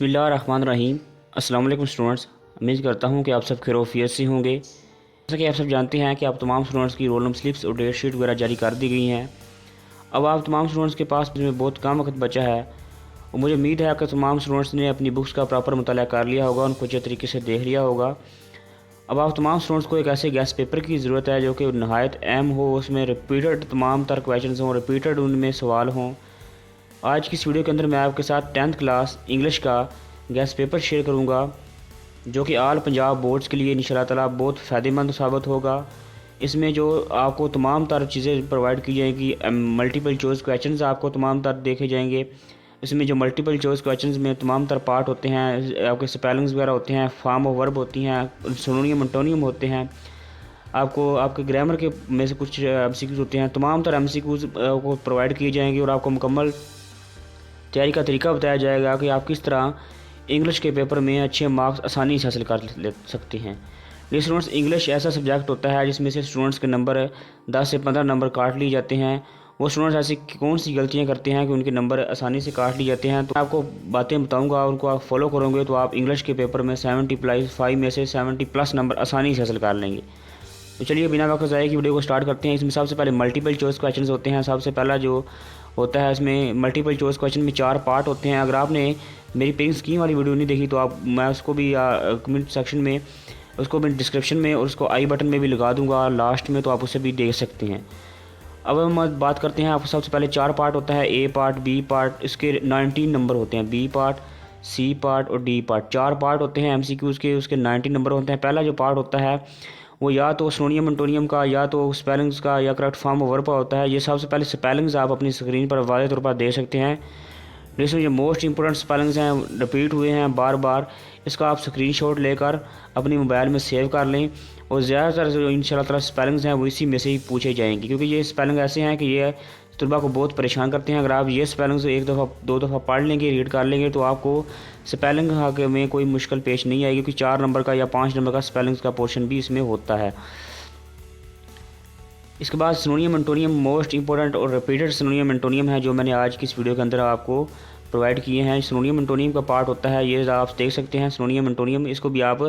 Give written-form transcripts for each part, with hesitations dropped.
बिस्मिल्लाहिर्रहमानिर्रहीम। अस्सलाम वालेकुम स्टूडेंट्स। उम्मीद करता हूँ कि आप सब खैरियत से होंगे। जैसा कि आप सब जानते हैं कि आप तमाम स्टूडेंट्स की रोल नंबर स्लिप्स और डेट शीट वगैरह जारी कर दी गई हैं। अब आप तमाम स्टूडेंट्स के पास इसमें बहुत कम वक्त बचा है और मुझे उम्मीद है कि तमाम स्टूडेंट्स ने अपनी बुक्स का प्रॉपर मुताला कर लिया होगा, उनको अच्छे तरीके से देख लिया होगा। अब आप तमाम स्टूडेंट्स को एक ऐसे गेस्ट पेपर की ज़रूरत है जो कि नहायत अहम हो, उसमें रिपीटेड तमाम तर क्वेश्चन हों, रिपीटेड उनमें सवाल हों। आज की इस वीडियो के अंदर मैं आपके साथ 10th क्लास इंग्लिश का गेस्ट पेपर शेयर करूंगा जो कि आल पंजाब बोर्ड्स के लिए इंशाल्लाह ताला बहुत फ़ायदेमंद साबित होगा। इसमें जो आपको तमाम तर चीज़ें प्रोवाइड की जाएंगी, मल्टीपल चॉइस क्वेश्चंस आपको तमाम तर देखे जाएंगे। इसमें जो मल्टीपल चॉइस क्वेश्चंस में तमाम तर पार्ट होते हैं, आपके स्पेलिंग्स वगैरह होते हैं, फॉर्म ऑफ वर्ब होती हैं, सिनोनियम एंटोनियम होते हैं, आपको आपके ग्रामर के में से कुछ एमसीक्यूज़ होते हैं। तमाम तर एमसीक्यूज़ को प्रोवाइड किए जाएंगे और आपको मुकम्मल तैयारी का तरीका बताया जाएगा कि आप किस तरह इंग्लिश के पेपर में अच्छे मार्क्स आसानी से हासिल कर ले सकते हैं। ये स्टूडेंट्स, इंग्लिश ऐसा सब्जेक्ट होता है जिसमें से स्टूडेंट्स के नंबर 10 से 15 नंबर काट लिए जाते हैं। वो स्टूडेंट्स ऐसी कौन सी गलतियां करते हैं कि उनके नंबर आसानी से काट लिए जाते हैं, तो आपको बातें बताऊंगा, उनको आप फॉलो करोगे तो आप इंग्लिश के पेपर में 75 में से 70+ नंबर आसानी से हासिल कर लेंगे। तो चलिए बिना वक्त ज़ाया की वीडियो को स्टार्ट करते हैं। इसमें सबसे पहले मल्टीपल चॉइस क्वेश्चंस होते हैं। सबसे पहला जो होता है, इसमें मल्टीपल चॉइस क्वेश्चन में 4 पार्ट होते हैं। अगर आपने मेरी पेइंग स्कीम वाली वीडियो नहीं देखी तो मैं उसको भी कमेंट सेक्शन में, उसको मैं डिस्क्रिप्शन में और उसको आई बटन में भी लगा दूंगा लास्ट में, तो आप उसे भी देख सकते हैं। अब हम बात करते हैं। आपको सबसे पहले 4 पार्ट होता है, ए पार्ट, बी पार्ट, इसके 19 नंबर होते हैं, बी पार्ट, सी पार्ट और डी पार्ट। 4 पार्ट होते हैं एमसीक्यूज़ के, उसके 19 नंबर होते हैं। पहला जो पार्ट होता है वो या तो सिनोनियम एंटोनियम का, या तो स्पेलिंग्स का, या करेक्ट फॉर्म ऑफ वर्ब का होता है। ये सबसे पहले स्पेलिंग्स आप अपनी स्क्रीन पर वाज़ेह तौर पर देख सकते हैं। जिसमें जो मोस्ट इंपॉर्टेंट स्पेलिंग्स हैं, रिपीट हुए हैं बार बार, इसका आप स्क्रीनशॉट लेकर अपनी मोबाइल में सेव कर लें। और ज़्यादातर जो इंशाल्लाह ताला स्पेलिंग्स हैं वो इसी में से ही पूछे जाएंगे, क्योंकि ये स्पेलिंग ऐसे हैं कि ये तलबा को बहुत परेशान करते हैं। अगर आप ये स्पेलिंग्स एक दफ़ा 2 दफ़ा पढ़ लेंगे, रीड कर लेंगे, तो आपको स्पेलिंग में कोई मुश्किल पेश नहीं आएगी, क्योंकि 4 नंबर का या 5 नंबर का स्पेलिंग्स का पोर्शन भी इसमें होता है। इसके बाद सिनोनियम एंटोनियम मोस्ट इंपॉर्टेंट और रिपीटेड सिनोनियम एंटोनियम है जो मैंने आज की इस वीडियो के अंदर आपको प्रोवाइड किए हैं। सिनोनियम एंटोनियम का पार्ट होता है, ये आप देख सकते हैं सिनोनियम एंटोनियम, इसको भी आप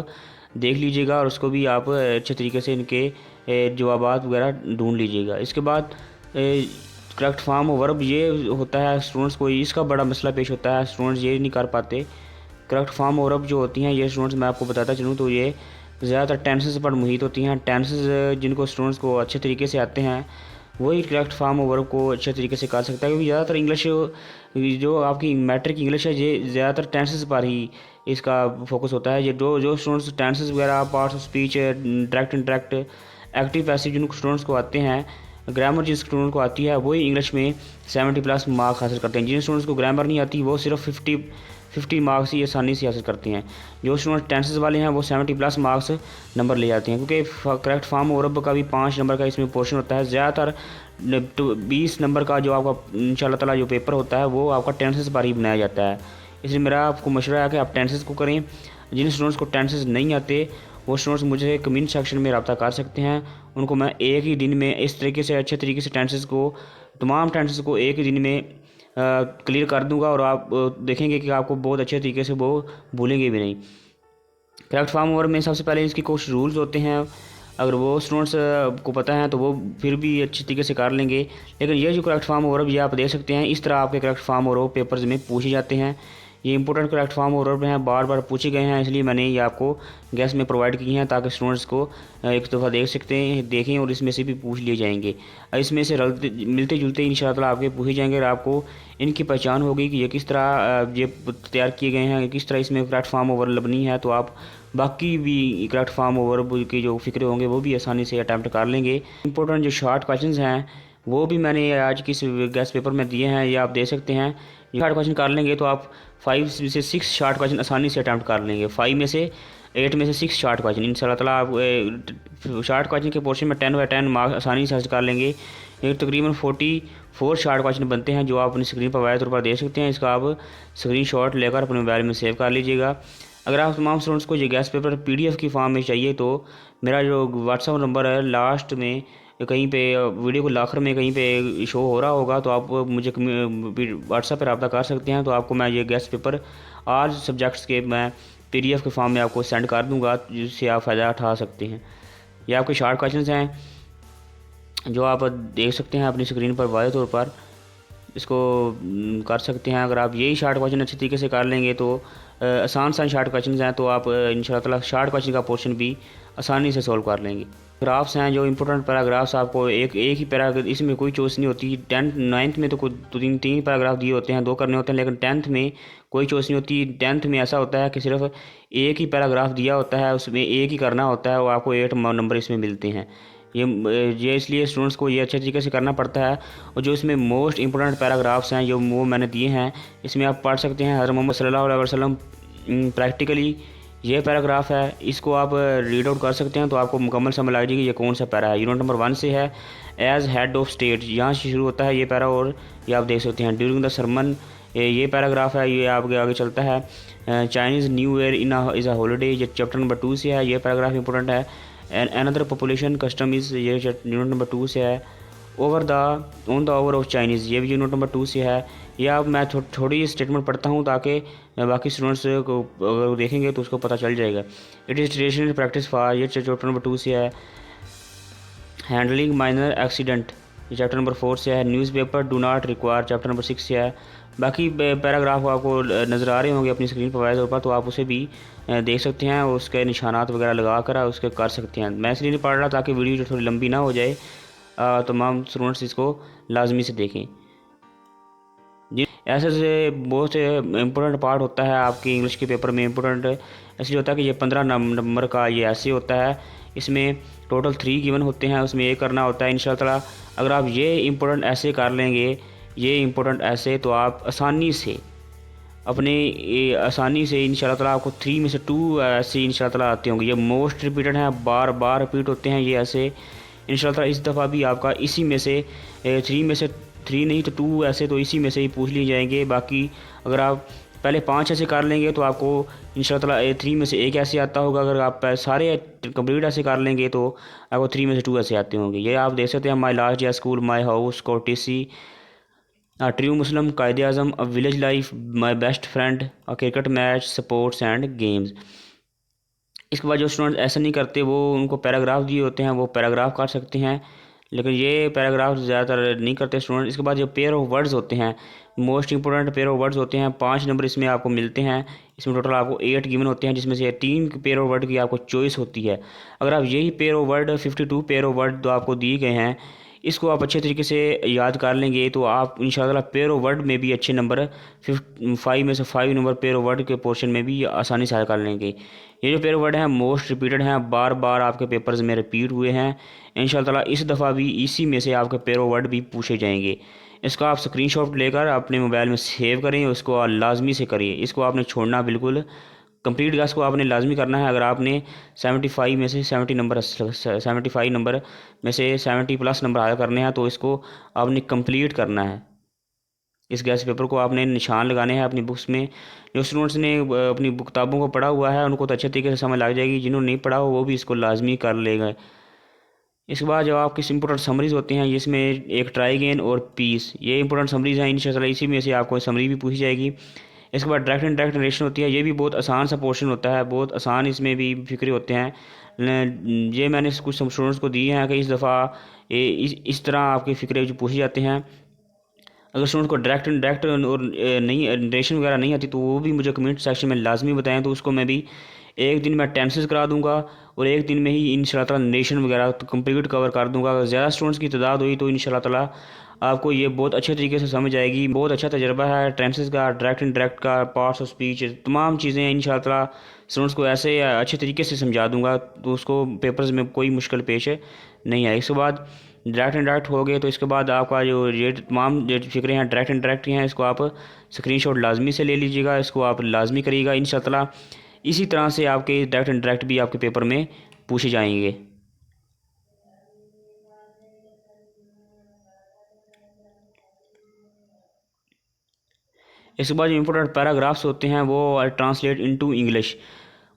देख लीजिएगा और उसको भी आप अच्छे तरीके से इनके जवाबात वगैरह ढूंढ लीजिएगा। इसके बाद करेक्ट फॉर्म ऑफ वर्ब ये होता है, स्टूडेंट्स को इसका बड़ा मसला पेश होता है, स्टूडेंट्स ये नहीं कर पाते। करेक्ट फॉर्म ऑफ वर्ब जो होती हैं ये स्टूडेंट्स, मैं आपको बताता चलूँ तो ये ज़्यादातर टेंसेस पर मुहित होती हैं। टेंसेस जिनको स्टूडेंट्स को अच्छे तरीके से आते हैं वही करेक्ट फॉर्म ऑफ वर्ब को अच्छे तरीके से कर सकता है, क्योंकि ज़्यादातर इंग्लिश जो आपकी मैट्रिक इंग्लिश है ये ज़्यादातर टेंसेस पर ही इसका फोकस होता है। ये जो स्टूडेंट्स टेंसेस वगैरह, parts of speech, direct interact, active passive जिन स्टूडेंट्स को आते हैं, ग्रामर जिन स्टूडेंट को आती है वही इंग्लिश में 70+ मार्क्स हासिल करते हैं। जिन स्टूडेंट्स को ग्रामर नहीं आती वो सिर्फ 50 मार्क्स ही आसानी से हासिल करते हैं। जो स्टूडेंट टेंसेस वाले हैं वो 70+ मार्क्स नंबर ले जाते हैं, क्योंकि करेक्ट फॉर्म और वर्ब का भी 5 नंबर का इसमें पोर्शन होता है। ज़्यादातर 20 नंबर का जो आपका इंशाल्लाह ताला जो पेपर होता है वो आपका टेंसेस पर ही बनाया जाता है। इसलिए मेरा आपको मशवरा है कि आप टेंसेस को करें। जिन स्टूडेंट्स को टेंसेस नहीं आते वो स्टूडेंट्स मुझे कमेंट सेक्शन में रब्ता कर सकते हैं। उनको मैं एक ही दिन में इस तरीके से अच्छे तरीके से तमाम टेंसेस को एक ही दिन में क्लियर कर दूंगा और आप देखेंगे कि आपको बहुत अच्छे तरीके से वो भूलेंगे भी नहीं। करेक्ट फॉर्म वर्ब में सबसे पहले इसके कुछ रूल्स होते हैं, अगर वो स्टूडेंट्स को पता है तो वो फिर भी अच्छे तरीके से कर लेंगे। लेकिन ये जो करेक्ट फॉर्म वर्ब ये आप देख सकते हैं, इस तरह आपके करेक्ट फॉर्म वर्ब पेपर्स में पूछे जाते हैं। ये इंपॉर्टेंट करेक्ट फॉर्म और वर्ब हैं, बार बार पूछे गए हैं, इसलिए मैंने ये आपको गैस में प्रोवाइड की हैं ताकि स्टूडेंट्स को एक दफ़ा देखें और इसमें से भी पूछ लिए जाएंगे। इसमें से मिलते जुलते इंशाल्लाह ताला आपके पूछे जाएंगे और आपको इनकी पहचान होगी कि ये किस तरह ये तैयार किए गए हैं, किस तरह इसमें करेक्ट फॉर्म और वर्ब लगनी है, तो आप बाकी भी करेक्ट फॉर्म और वर्ब की जो फिक्रे होंगे वो भी आसानी से अटैम्प्ट कर लेंगे। इंपॉर्टेंट जो शॉर्ट क्वेश्चन हैं वो भी मैंने आज की इस गेस्ट पेपर में दिए हैं, ये आप देख सकते हैं। ये शॉर्ट क्वेश्चन कर लेंगे तो आप 5 से 6 शॉर्ट क्वेश्चन आसानी से अटैम्प्ट कर लेंगे। 5 में से 8 में से 6 शॉर्ट क्वेश्चन इंशाल्लाह ताला आप शॉर्ट क्वेश्चन के पोर्शन में 10/10 मार्क्स आसानी से हासिल कर लेंगे। एक तकरीबन 44 शॉर्ट क्वेश्चन बनते हैं जो आप अपनी स्क्रीन पर वाज़ेह तौर पर देख सकते हैं। इसका आप स्क्रीनशॉट लेकर अपने मोबाइल में सेव कर लीजिएगा। अगर आप तमाम स्टूडेंट्स को ये गेस्ट पेपर PDF की फॉर्म में चाहिए तो मेरा जो व्हाट्सअप नंबर है लास्ट में कहीं पे वीडियो को आखिर में कहीं पे शो हो रहा होगा, तो आप मुझे व्हाट्सएप पर रब्ता कर सकते हैं, तो आपको मैं ये गेस्ट पेपर आज सब्जेक्ट्स के मैं PDF के फॉर्म में आपको सेंड कर दूंगा, जिससे आप फ़ायदा उठा सकते हैं। ये आपके शार्ट क्वेश्चंस हैं जो आप देख सकते हैं अपनी स्क्रीन पर वाज़े तौर पर। इसको कर सकते हैं। अगर आप यही शार्ट क्वेश्चन अच्छे तरीके से कर लेंगे तो आसान शार्ट क्वेश्चन हैं, तो आप इंशाल्लाह शार्ट क्वेश्चन का पोर्शन भी आसानी से सॉल्व कर लेंगे। ग्राफ्स हैं जो इंपॉर्टेंट पैराग्राफ्स, आपको एक ही पैराग्राफ, इसमें कोई चॉइस नहीं होती। 10th 9th में तो कुछ तीन पैराग्राफ दिए होते हैं, 2 करने होते हैं, लेकिन 10th में कोई चॉइस नहीं होती। 10th में ऐसा होता है कि सिर्फ एक ही पैराग्राफ दिया होता है, उसमें एक ही करना होता है, और आपको 8 नंबर इसमें मिलते हैं। ये इसलिए स्टूडेंट्स को ये अच्छे तरीके से करना पड़ता है। और जो इसमें मोस्ट इंपॉर्टेंट पैराग्राफ्स हैं जो वो मैंने दिए हैं, इसमें आप पढ़ सकते हैं। हज़रत मोहम्मद सल्लल्लाहु अलैहि वसल्लम प्रैक्टिकली ये पैराग्राफ है, इसको आप रीड आउट कर सकते हैं, तो आपको मुकम्मल समझ आ जाएगी ये कौन सा पैरा है। यूनिट नंबर 1 से है, एज हेड ऑफ स्टेट, यहाँ से शुरू होता है ये पैरा, और ये आप देख सकते हैं। ड्यूरिंग द सरमन, ये पैराग्राफ है, ये आपके आगे चलता है। Chinese new year is a holiday, ये चैप्टर नंबर 2 से है, ये पैराग्राफ इंपॉर्टेंट है। And another population custom is, ये यूनिट नंबर 2 से है। On the over of Chinese, ये भी यूनिट नंबर 2 से है। ये अब मैं थोड़ी स्टेटमेंट पढ़ता हूँ ताकि बाकी स्टूडेंट्स को अगर देखेंगे तो उसको पता चल जाएगा। It is traditional practice for, ये चैप्टर नंबर 2 से है। हैंडलिंग माइनर एक्सीडेंट, ये चैप्टर नंबर 4 से है। Newspaper do not require, chapter number 6 से है। बाकी पैराग्राफ आपको नज़र आ रहे होंगे अपनी स्क्रीन पर वाइज पर, तो आप उसे भी देख सकते हैं और उसके निशानात वगैरह लगा कर उसके कर सकते हैं। मैं इसलिए नहीं पढ़ रहा ताकि वीडियो जो थोड़ी लंबी ना हो जाए, तमाम स्टूडेंट्स इसको लाजमी से देखें। जी, ऐसे से बहुत से इम्पोर्टेंट पार्ट होता है आपके इंग्लिश के पेपर में। इम्पोर्टेंट इसलिए होता है कि ये 15 नंबर का ये ऐसे होता है। इसमें टोटल 3 गिवन होते हैं, उसमें ये करना होता है इंशाल्लाह। अगर आप ये इम्पोर्टेंट ऐसे कर लेंगे, ये इम्पोर्टेंट ऐसे, तो आप आसानी से इंशाल्लाह आपको 3 में से 2 ऐसे इंशाल्लाह आते होंगे। ये मोस्ट रिपीटेड हैं, बार बार रिपीट होते हैं ये ऐसे। इंशाल्लाह इस दफ़ा भी आपका इसी में से 3 में से 3 नहीं तो 2 ऐसे तो इसी में से ही पूछ लिए जाएंगे। बाकी अगर आप पहले 5 ऐसे कर लेंगे तो आपको इंशाल्लाह 3 में से 1 ऐसे आता होगा। अगर आप सारे कंप्लीट ऐसे कर लेंगे तो आपको 3 में से 2 ऐसे आते होंगे। ये आप देख सकते हैं। My last year school, my house, courtesy, true Muslim, Quaid-e Azam, a village life, my best friend, a cricket match, sports and games. इसके बाद जो स्टूडेंट ऐसा नहीं करते, वो उनको पैराग्राफ दिए होते हैं, वो पैराग्राफ कर सकते हैं, लेकिन ये पैराग्राफ ज़्यादातर नहीं करते स्टूडेंट। इसके बाद जो पेयर ऑफ वर्ड्स होते हैं, most important pair of words होते हैं, 5 नंबर इसमें आपको मिलते हैं। इसमें टोटल आपको 8 गिवन होते हैं, जिसमें से 3 पेयर ऑफ वर्ड की आपको चॉइस होती है। अगर आप यही pair of word 52 pair of word जो आपको दिए गए हैं, इसको आप अच्छे तरीके से याद कर लेंगे तो आप इंशाल्लाह पेयर ऑफ वर्ड में भी अच्छे नंबर 5 में से 5 नंबर पेयर ऑफ वर्ड के पोर्शन में भी आसानी से कर लेंगे। ये जो पेयर ऑफ वर्ड हैं मोस्ट रिपीटेड हैं, बार बार आपके पेपर्स में रिपीट हुए हैं। इंशाल्लाह इस दफ़ा भी इसी में से आपके पेयर ऑफ वर्ड भी पूछे जाएंगे। इसका आप स्क्रीनशॉट लेकर अपने मोबाइल में सेव करें, उसको लाजमी से करिए। इसको आपने छोड़ना बिल्कुल, कंप्लीट का इसको आपने लाजमी करना है। अगर आपने 75 में से 75 नंबर में से 70 प्लस नंबर हासिल करने हैं तो इसको आपने कंप्लीट करना है। इस गैस पेपर को आपने निशान लगाने हैं अपनी बुक्स में। जो स्टूडेंट्स ने अपनी किताबों को पढ़ा हुआ है उनको तो अच्छे तरीके से समझ लग जाएगी, जिन्होंने नहीं पढ़ा हो वो भी इसको लाजमी कर लेगा। इसके बाद जो आपकी इंपॉर्टेंट समरीज होती हैं, जिसमें एक ट्राइगेन और पीस, ये इंपॉर्टेंट समरीज हैं। इंशाल्लाह इसी में से आपको समरी भी पूछी जाएगी। इसके बाद डायरेक्ट इंडायरेक्ट नरेशन होती है, ये भी बहुत आसान सा पोर्शन होता है, बहुत आसान इसमें भी फिक्रे होते हैं। ये मैंने कुछ स्टूडेंट्स को दिए हैं कि इस दफ़ा इस तरह आपके फिक्रे जो पूछे जाते हैं। अगर स्टूडेंट को डायरेक्ट और नहीं नरेशन वगैरह नहीं आती तो वो भी मुझे कमेंट सेक्शन में लाजमी बताएं, तो उसको मैं भी एक दिन में टेंसेस करा दूंगा और एक दिन में ही इंशाल्लाह नरेशन वगैरह तो कंप्लीट कवर कर दूंगा। अगर ज़्यादा स्टूडेंट्स की तादाद हुई तो इंशाल्लाह आपको ये बहुत अच्छे तरीके से समझ आएगी। बहुत अच्छा तजर्बा है टेंसेस का, डायरेक्ट इंडायरेक्ट का, पार्ट्स ऑफ स्पीच, तमाम चीज़ें इंशाल्लाह स्टूडेंट्स को ऐसे अच्छे तरीके से समझा दूंगा तो उसको पेपर्स में कोई मुश्किल पेश नहीं आई। इसके बाद डायरेक्ट इंडायरेक्ट हो गए तो इसके बाद आपका जो ये तमाम जो फिक्रे हैं डायरेक्ट इंडायरेक्ट हैं, इसको आप स्क्रीनशॉट लाजमी से ले लीजिएगा, इसको आप लाजमी करिएगा। इंशाल्लाह इसी तरह से आपके डायरेक्ट इंडायरेक्ट भी आपके पेपर में पूछे जाएंगे। इसके बाद जो इंपॉर्टेंट पैराग्राफ्स होते हैं वो ट्रांसलेट इनटू इंग्लिश,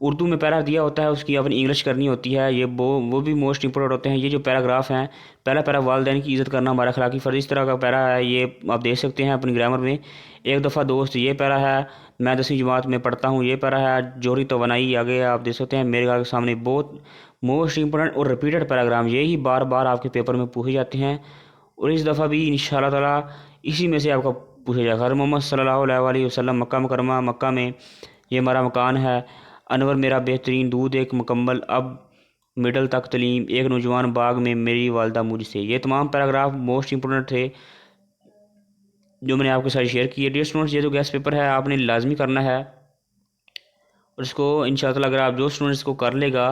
उर्दू में पैरा दिया होता है, उसकी अपनी इंग्लिश करनी होती है। ये वो भी मोस्ट इंपोर्टेंट होते हैं। ये जो पैराग्राफ हैं, पहला पैरा वालिदैन की इज़्ज़त करना हमारा अखलाकी फ़र्ज़, इस तरह का पैरा है। ये आप देख सकते हैं अपनी ग्रामर में। एक दफ़ा दोस्त, ये पैरा है। मैं 10वीं जमात में पढ़ता हूँ, ये पैरा है। जोहरी तवानाई, आगे आप देख सकते हैं मेरे घर के सामने। बहुत मोस्ट इंपोर्टेंट और रिपीटेड पैराग्राफ, यही बार बार आपके पेपर में पूछे जाते हैं। और इस दफ़ा भी इंशाअल्लाह ताला इसी में से आपका पूछा जाएगा। हज़रत मोहम्मद सल्लल्लाहु अलैहि वसल्लम मक्का मुकरमा, मक्का में ये हमारा मकान है। अनवर मेरा बेहतरीन दूध एक मुकम्मल, अब मिडल तक तलीम, एक नौजवान बाग में मेरी वालदा मुझसे। ये तमाम पैराग्राफ मोस्ट इंपोर्टेंट थे जो मैंने आपके साथ शेयर किए। डियर स्टूडेंट्स, ये जो गेस्ट पेपर है आपने लाजमी करना है, और इसको इंशाअल्लाह अगर आप जो स्टूडेंट्स को कर लेगा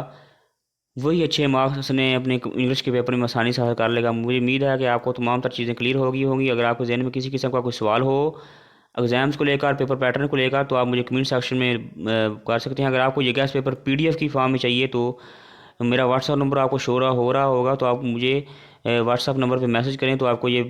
वही अच्छे मार्क्स ने अपने इंग्लिश के पेपर में आसानी से हासिल कर लेगा। मुझे उम्मीद है कि आपको तमाम तर चीज़ें क्लियर होंगी। अगर आपके जहन में किसी किस्म का कोई सवाल हो एग्ज़ाम्स को लेकर, पेपर पैटर्न को लेकर, तो आप मुझे कमेंट सेक्शन में कर सकते हैं। अगर आपको ये गेस्ट पेपर PDF की फॉर्म में चाहिए तो मेरा व्हाट्सअप नंबर आपको शो हो रहा होगा, तो आप मुझे व्हाट्सअप नंबर पे मैसेज करें तो आपको ये